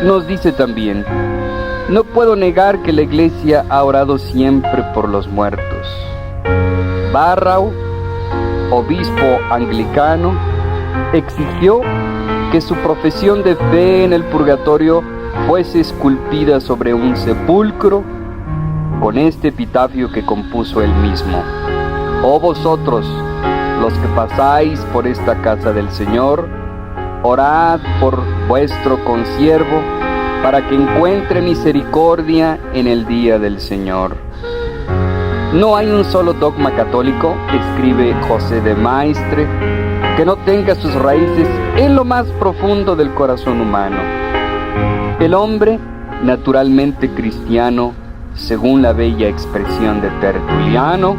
nos dice también: no puedo negar que la Iglesia ha orado siempre por los muertos. Barrow, obispo anglicano, exigió que su profesión de fe en el purgatorio fuese esculpida sobre un sepulcro con este epitafio que compuso él mismo: oh vosotros, los que pasáis por esta casa del Señor, orad por vuestro consiervo, para que encuentre misericordia en el día del Señor. No hay un solo dogma católico, escribe José de Maistre, que no tenga sus raíces en lo más profundo del corazón humano. El hombre, naturalmente cristiano, según la bella expresión de Tertuliano,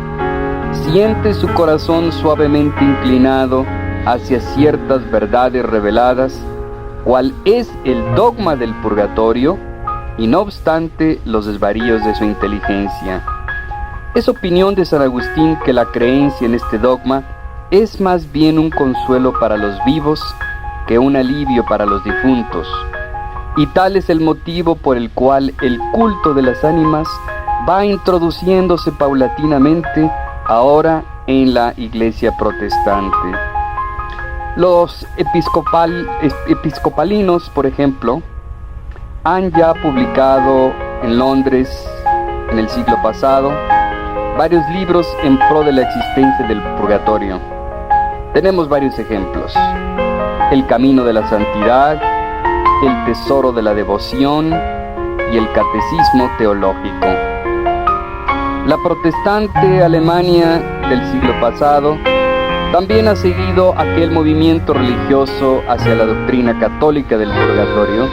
siente su corazón suavemente inclinado hacia ciertas verdades reveladas, cual es el dogma del purgatorio, y no obstante los desvaríos de su inteligencia. Es opinión de San Agustín que la creencia en este dogma es más bien un consuelo para los vivos que un alivio para los difuntos, y tal es el motivo por el cual el culto de las ánimas va introduciéndose paulatinamente ahora en la Iglesia protestante. Los episcopalinos, por ejemplo, han ya publicado en Londres, en el siglo pasado, varios libros en pro de la existencia del purgatorio. Tenemos varios ejemplos: El camino de la santidad, El tesoro de la devoción y el catecismo teológico. La protestante Alemania del siglo pasado también ha seguido aquel movimiento religioso hacia la doctrina católica del purgatorio,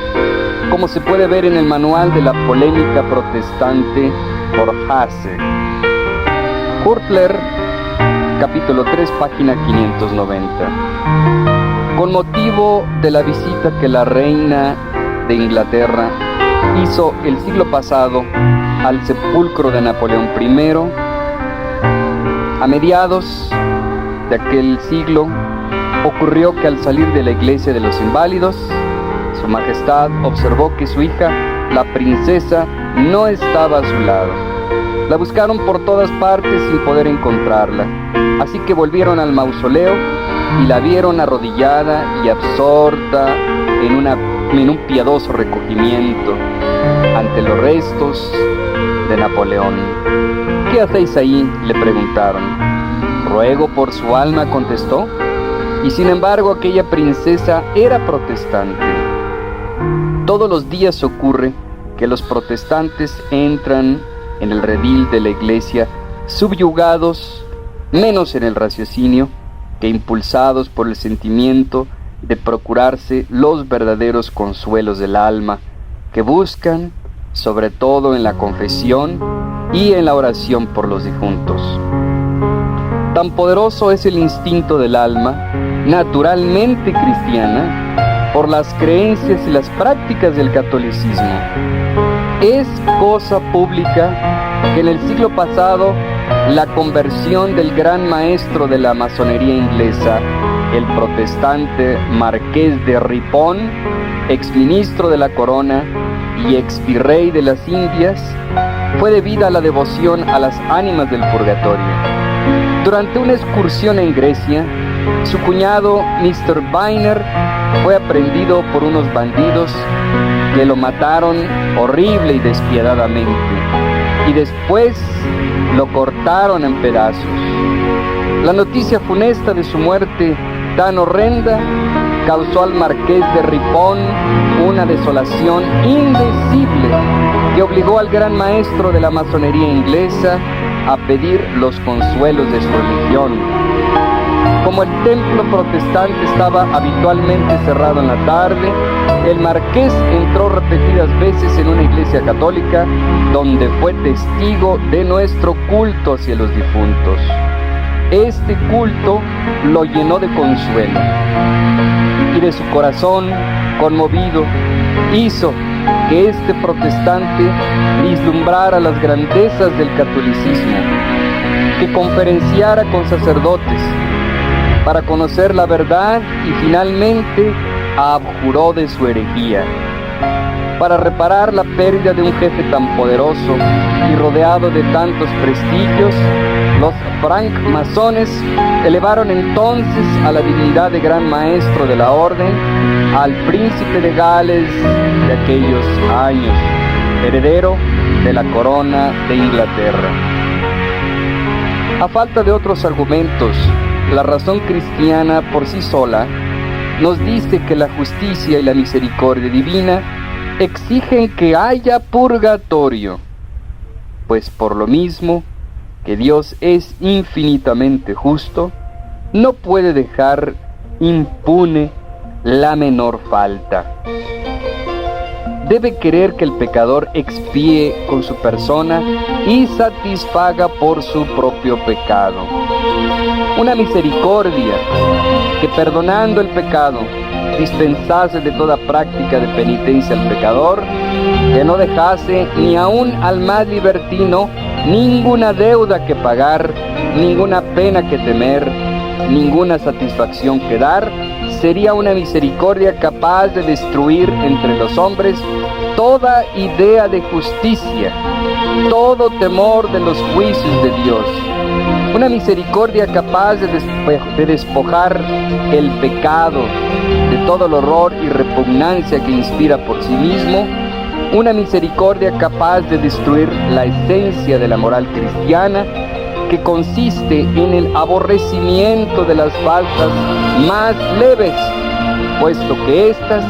como se puede ver en el manual de la polémica protestante por Hasse. Hurtler, capítulo 3, página 590. Con motivo de la visita que la reina de Inglaterra hizo el siglo pasado al sepulcro de Napoleón I, a mediados de aquel siglo ocurrió que al salir de la iglesia de los inválidos, Su Majestad observó que su hija, la princesa, no estaba a su lado. La buscaron por todas partes sin poder encontrarla, así que volvieron al mausoleo y la vieron arrodillada y absorta en un piadoso recogimiento ante los restos de Napoleón. ¿Qué hacéis ahí?, le preguntaron. Ruego por su alma, contestó, y sin embargo aquella princesa era protestante. Todos los días ocurre que los protestantes entran en el redil de la iglesia subyugados, menos en el raciocinio, que impulsados por el sentimiento de procurarse los verdaderos consuelos del alma, que buscan, sobre todo en la confesión y en la oración por los difuntos. Tan poderoso es el instinto del alma, naturalmente cristiana, por las creencias y las prácticas del catolicismo. Es cosa pública que en el siglo pasado la conversión del gran maestro de la masonería inglesa, el protestante Marqués de Ripon, exministro de la corona y exvirrey de las Indias, fue debida a la devoción a las ánimas del purgatorio. Durante una excursión en Grecia, su cuñado Mr. Byner fue aprehendido por unos bandidos que lo mataron horrible y despiadadamente, y después lo cortaron en pedazos. La noticia funesta de su muerte tan horrenda causó al Marqués de Ripon una desolación indecible que obligó al gran maestro de la masonería inglesa a pedir los consuelos de su religión. Como el templo protestante estaba habitualmente cerrado en la tarde, el marqués entró repetidas veces en una iglesia católica donde fue testigo de nuestro culto hacia los difuntos. Este culto lo llenó de consuelo y de su corazón conmovido hizo que este protestante vislumbrara las grandezas del catolicismo, que conferenciara con sacerdotes para conocer la verdad y finalmente abjuró de su herejía. Para reparar la pérdida de un jefe tan poderoso y rodeado de tantos prestigios, los francmasones elevaron entonces a la dignidad de gran maestro de la orden al príncipe de Gales de aquellos años, heredero de la corona de Inglaterra. A falta de otros argumentos, la razón cristiana por sí sola nos dice que la justicia y la misericordia divina exigen que haya purgatorio, pues por lo mismo que Dios es infinitamente justo, no puede dejar impune la menor falta. debe querer que el pecador expíe con su persona y satisfaga por su propio pecado. Una misericordia que, perdonando el pecado, dispensase de toda práctica de penitencia al pecador, que no dejase ni aun al más libertino ninguna deuda que pagar, ninguna pena que temer, ninguna satisfacción que dar. Sería una misericordia capaz de destruir entre los hombres toda idea de justicia, todo temor de los juicios de Dios. Una misericordia capaz de despojar el pecado de todo el horror y repugnancia que inspira por sí mismo. Una misericordia capaz de destruir la esencia de la moral cristiana, que consiste en el aborrecimiento de las faltas más leves, puesto que éstas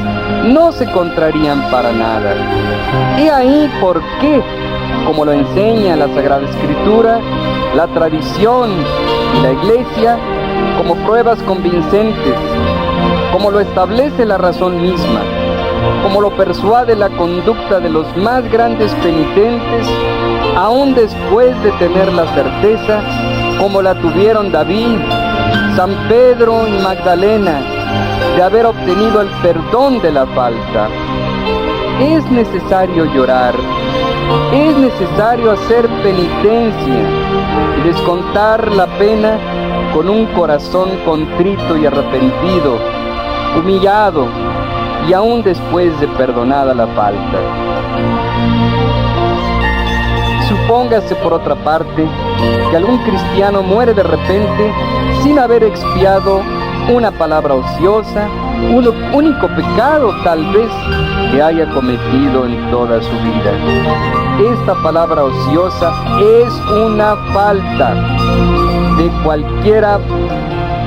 no se contrarían para nada. He ahí por qué, como lo enseña la Sagrada Escritura, la tradición y la Iglesia, como pruebas convincentes, como lo establece la razón misma, como lo persuade la conducta de los más grandes penitentes, aún después de tener la certeza, como la tuvieron David, San Pedro y Magdalena, de haber obtenido el perdón de la falta. Es necesario llorar, es necesario hacer penitencia y descontar la pena con un corazón contrito y arrepentido, humillado, y aún después de perdonada la falta. Supóngase por otra parte que algún cristiano muere de repente sin haber expiado una palabra ociosa, un único pecado tal vez que haya cometido en toda su vida. Esta palabra ociosa es una falta. De cualquiera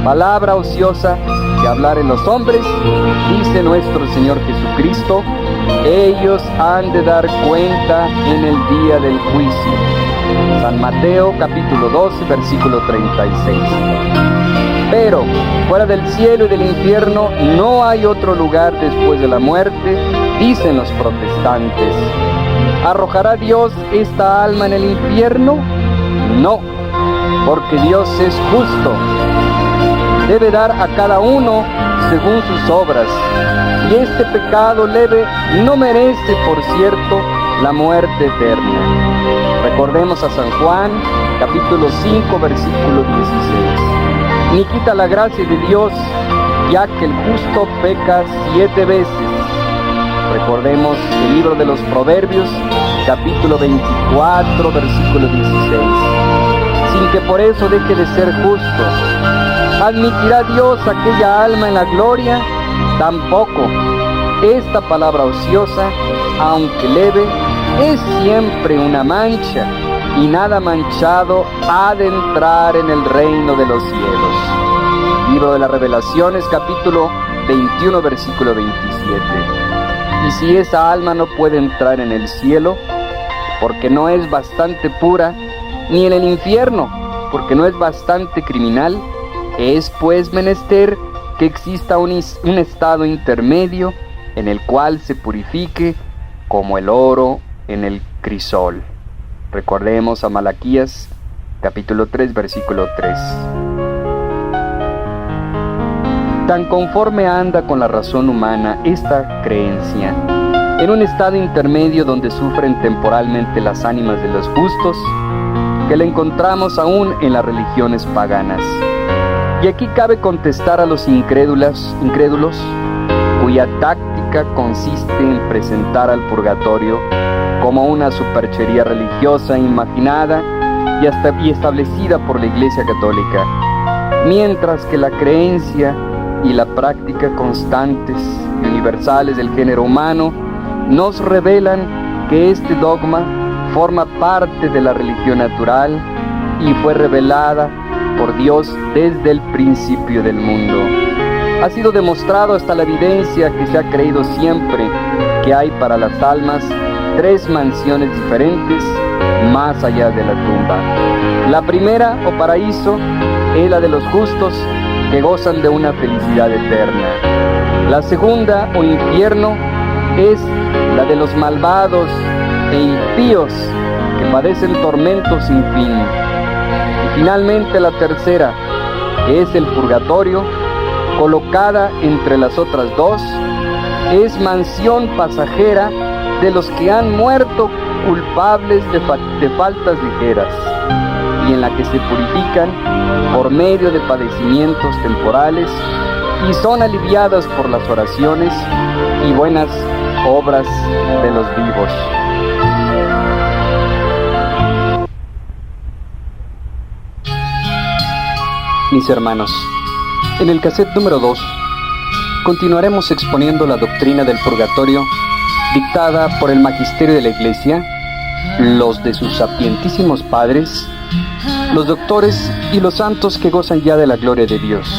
palabra ociosa que hablaren los hombres, dice nuestro Señor Jesucristo, ellos han de dar cuenta en el día del juicio. San Mateo capítulo 12, versículo 36. Pero fuera del cielo y del infierno no hay otro lugar después de la muerte, dicen los protestantes. ¿Arrojará Dios esta alma en el infierno? No, porque Dios es justo. Debe dar a cada uno según sus obras, y este pecado leve no merece, por cierto, la muerte eterna. Recordemos a San Juan, capítulo 5, versículo 16. Ni quita la gracia de Dios, ya que el justo peca 7 veces. Recordemos el libro de los Proverbios, capítulo 24, versículo 16. Sin que por eso deje de ser justo. ¿Admitirá Dios aquella alma en la gloria? Tampoco. Esta palabra ociosa, aunque leve, es siempre una mancha, y nada manchado ha de entrar en el reino de los cielos. Libro de las Revelaciones, capítulo 21, versículo 27. Y si esa alma no puede entrar en el cielo, porque no es bastante pura, ni en el infierno, porque no es bastante criminal, es pues menester que exista un estado intermedio en el cual se purifique como el oro en el crisol. Recordemos a Malaquías, capítulo 3, versículo 3. Tan conforme anda con la razón humana esta creencia, en un estado intermedio donde sufren temporalmente las ánimas de los justos, que la encontramos aún en las religiones paganas. Y aquí cabe contestar a los incrédulos, cuya táctica consiste en presentar al purgatorio como una superchería religiosa imaginada y establecida por la Iglesia Católica, mientras que la creencia y la práctica constantes y universales del género humano nos revelan que este dogma forma parte de la religión natural y fue revelada por Dios desde el principio del mundo. Ha sido demostrado hasta la evidencia que se ha creído siempre que hay para las almas 3 mansiones diferentes más allá de la tumba. La primera, o paraíso, es la de los justos que gozan de una felicidad eterna. La segunda, o infierno, es la de los malvados e impíos que padecen tormentos sin fin. Y finalmente la tercera, que es el purgatorio, colocada entre las otras dos, es mansión pasajera de los que han muerto culpables de faltas ligeras, y en la que se purifican por medio de padecimientos temporales y son aliviadas por las oraciones y buenas obras de los vivos. Mis hermanos, en el cassette número 2 continuaremos exponiendo la doctrina del purgatorio dictada por el magisterio de la Iglesia, los de sus sapientísimos padres, los doctores y los santos que gozan ya de la gloria de Dios.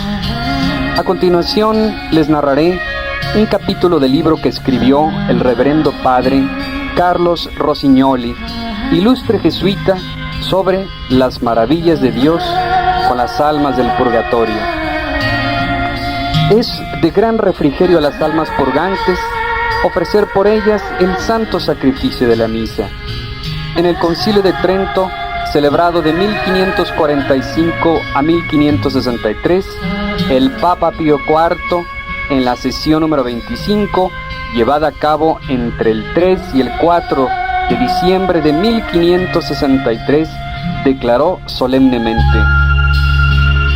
A continuación les narraré un capítulo del libro que escribió el reverendo padre Carlos Rossignoli, ilustre jesuita, sobre las maravillas de Dios con las almas del purgatorio. Es de gran refrigerio a las almas purgantes ofrecer por ellas el santo sacrificio de la misa. En el Concilio de Trento, celebrado de 1545 a 1563, el Papa Pío IV, en la sesión número 25, llevada a cabo entre el 3 y el 4 de diciembre de 1563, declaró solemnemente: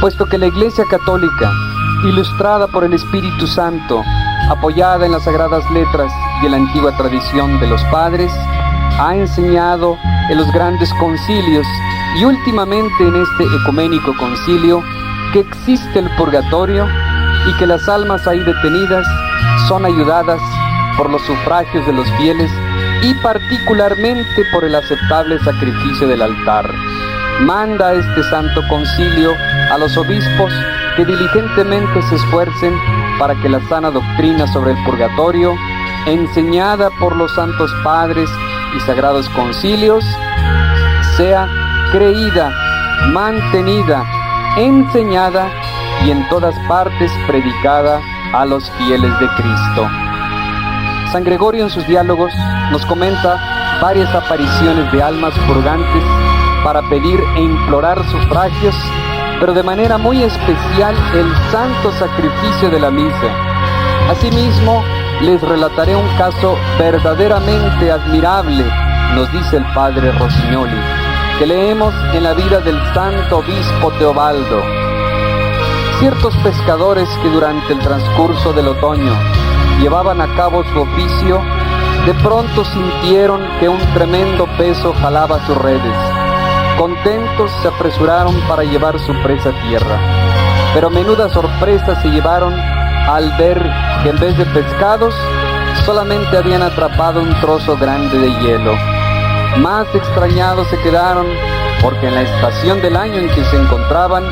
puesto que la Iglesia Católica, ilustrada por el Espíritu Santo, apoyada en las sagradas letras y en la antigua tradición de los padres, ha enseñado en los grandes concilios y últimamente en este ecuménico concilio que existe el purgatorio y que las almas ahí detenidas son ayudadas por los sufragios de los fieles y particularmente por el aceptable sacrificio del altar. Manda este santo concilio a los obispos que diligentemente se esfuercen para que la sana doctrina sobre el purgatorio, enseñada por los santos padres y sagrados concilios, sea creída, mantenida, enseñada y en todas partes predicada a los fieles de Cristo. San Gregorio en sus diálogos nos comenta varias apariciones de almas purgantes para pedir e implorar sufragios, pero de manera muy especial el santo sacrificio de la misa. Asimismo, les relataré un caso verdaderamente admirable, nos dice el padre Rossignoli, que leemos en la vida del santo obispo Teobaldo. Ciertos pescadores que durante el transcurso del otoño llevaban a cabo su oficio, de pronto sintieron que un tremendo peso jalaba sus redes. Contentos se apresuraron para llevar su presa a tierra, pero menuda sorpresa se llevaron al ver que en vez de pescados solamente habían atrapado un trozo grande de hielo. Más extrañados se quedaron porque en la estación del año en que se encontraban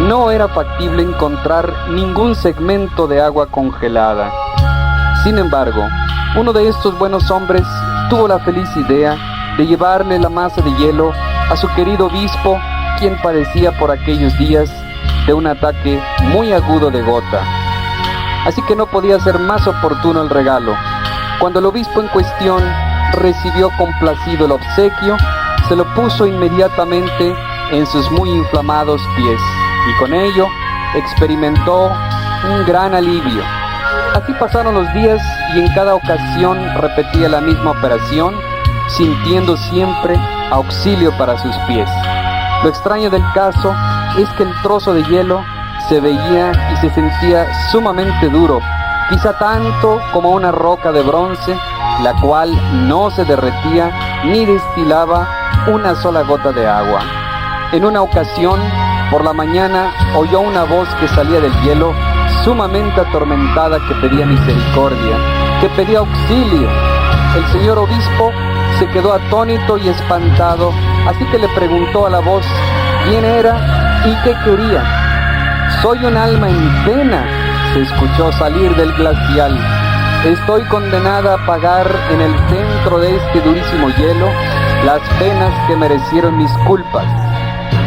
no era factible encontrar ningún segmento de agua congelada. Sin embargo, uno de estos buenos hombres tuvo la feliz idea de llevarle la masa de hielo a su querido obispo, quien padecía por aquellos días de un ataque muy agudo de gota. Así que no podía ser más oportuno el regalo. Cuando el obispo en cuestión recibió complacido el obsequio, se lo puso inmediatamente en sus muy inflamados pies y con ello experimentó un gran alivio. Así pasaron los días y en cada ocasión repetía la misma operación, sintiendo siempre auxilio para sus pies. Lo extraño del caso es que el trozo de hielo se veía y se sentía sumamente duro, quizá tanto como una roca de bronce, la cual no se derretía ni destilaba una sola gota de agua. En una ocasión, por la mañana, oyó una voz que salía del hielo, sumamente atormentada, que pedía misericordia, que pedía auxilio. El señor obispo se quedó atónito y espantado, así que le preguntó a la voz quién era y qué quería. «Soy un alma en pena», se escuchó salir del glacial. «Estoy condenada a pagar en el centro de este durísimo hielo las penas que merecieron mis culpas,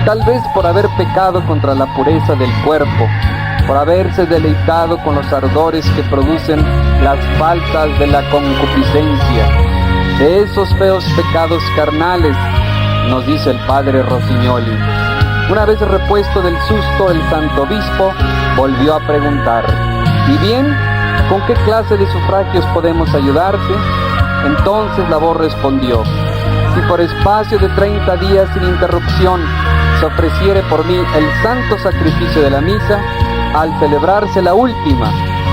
tal vez por haber pecado contra la pureza del cuerpo, por haberse deleitado con los ardores que producen las faltas de la concupiscencia, de esos feos pecados carnales, nos dice el padre Rossignoli. Una vez repuesto del susto, el santo obispo volvió a preguntar: ¿y bien? ¿Con qué clase de sufragios podemos ayudarte? Entonces la voz respondió: si por espacio de 30 días sin interrupción se ofreciere por mí el santo sacrificio de la misa, al celebrarse la última,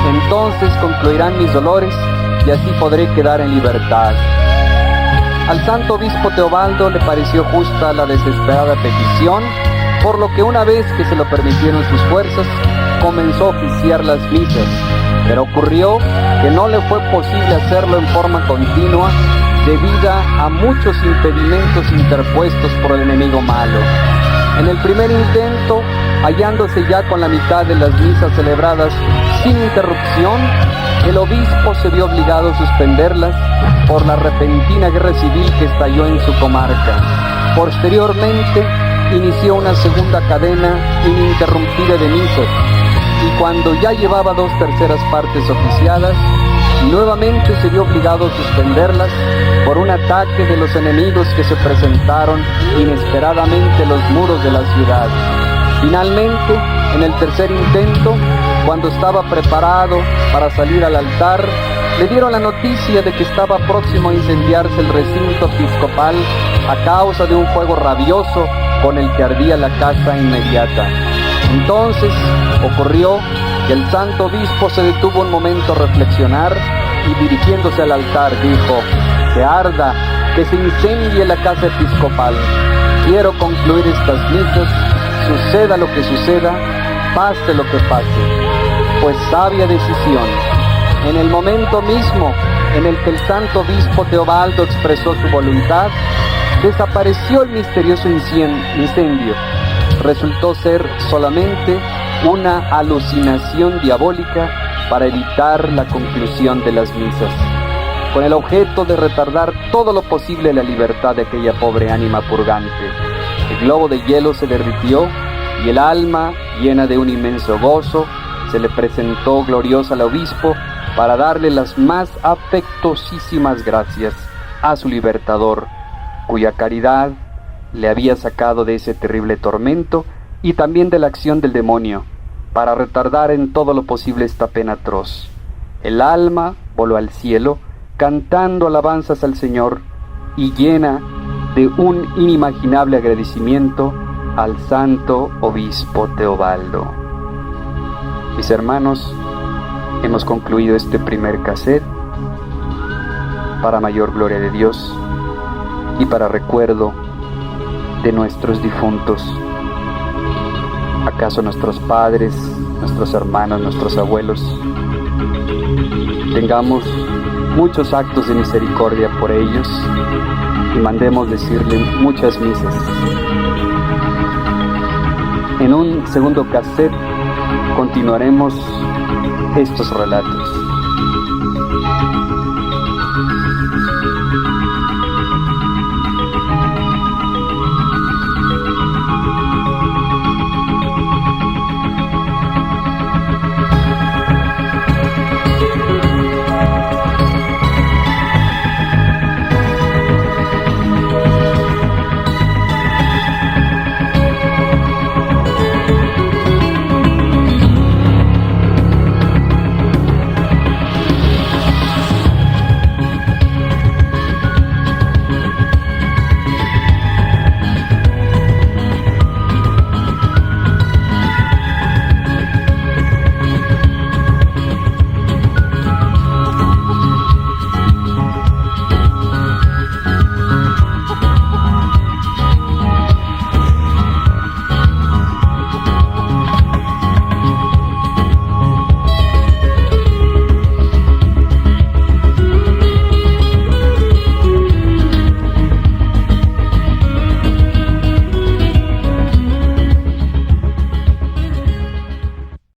entonces concluirán mis dolores y así podré quedar en libertad. Al santo obispo Teobaldo le pareció justa la desesperada petición, por lo que una vez que se lo permitieron sus fuerzas, comenzó a oficiar las misas, pero ocurrió que no le fue posible hacerlo en forma continua debido a muchos impedimentos interpuestos por el enemigo malo. En el primer intento, hallándose ya con la mitad de las misas celebradas sin interrupción, el obispo se vio obligado a suspenderlas por la repentina guerra civil que estalló en su comarca. Posteriormente, inició una segunda cadena ininterrumpida de misas, y cuando ya llevaba 2/3 partes oficiadas, nuevamente se vio obligado a suspenderlas por un ataque de los enemigos que se presentaron inesperadamente en los muros de la ciudad. Finalmente, en el tercer intento, cuando estaba preparado para salir al altar, le dieron la noticia de que estaba próximo a incendiarse el recinto episcopal a causa de un fuego rabioso con el que ardía la casa inmediata. Entonces ocurrió que el santo obispo se detuvo un momento a reflexionar y, dirigiéndose al altar, dijo: que arda, que se incendie la casa episcopal. Quiero concluir estas misas, suceda lo que suceda, pase lo que pase. Pues sabia decisión. En el momento mismo en el que el santo obispo Teobaldo expresó su voluntad, desapareció el misterioso incendio. Resultó ser solamente una alucinación diabólica para evitar la conclusión de las misas, con el objeto de retardar todo lo posible la libertad de aquella pobre ánima purgante. El globo de hielo se derritió y el alma, llena de un inmenso gozo, se le presentó gloriosa al obispo para darle las más afectuosísimas gracias a su libertador, cuya caridad le había sacado de ese terrible tormento y también de la acción del demonio, para retardar en todo lo posible esta pena atroz. El alma voló al cielo, cantando alabanzas al Señor y llena de un inimaginable agradecimiento al santo obispo Teobaldo. Mis hermanos, hemos concluido este primer cassette para mayor gloria de Dios y para recuerdo de nuestros difuntos. ¿Acaso nuestros padres, nuestros hermanos, nuestros abuelos? Tengamos muchos actos de misericordia por ellos y mandemos decirle muchas misas. En un segundo cassette continuaremos estos relatos.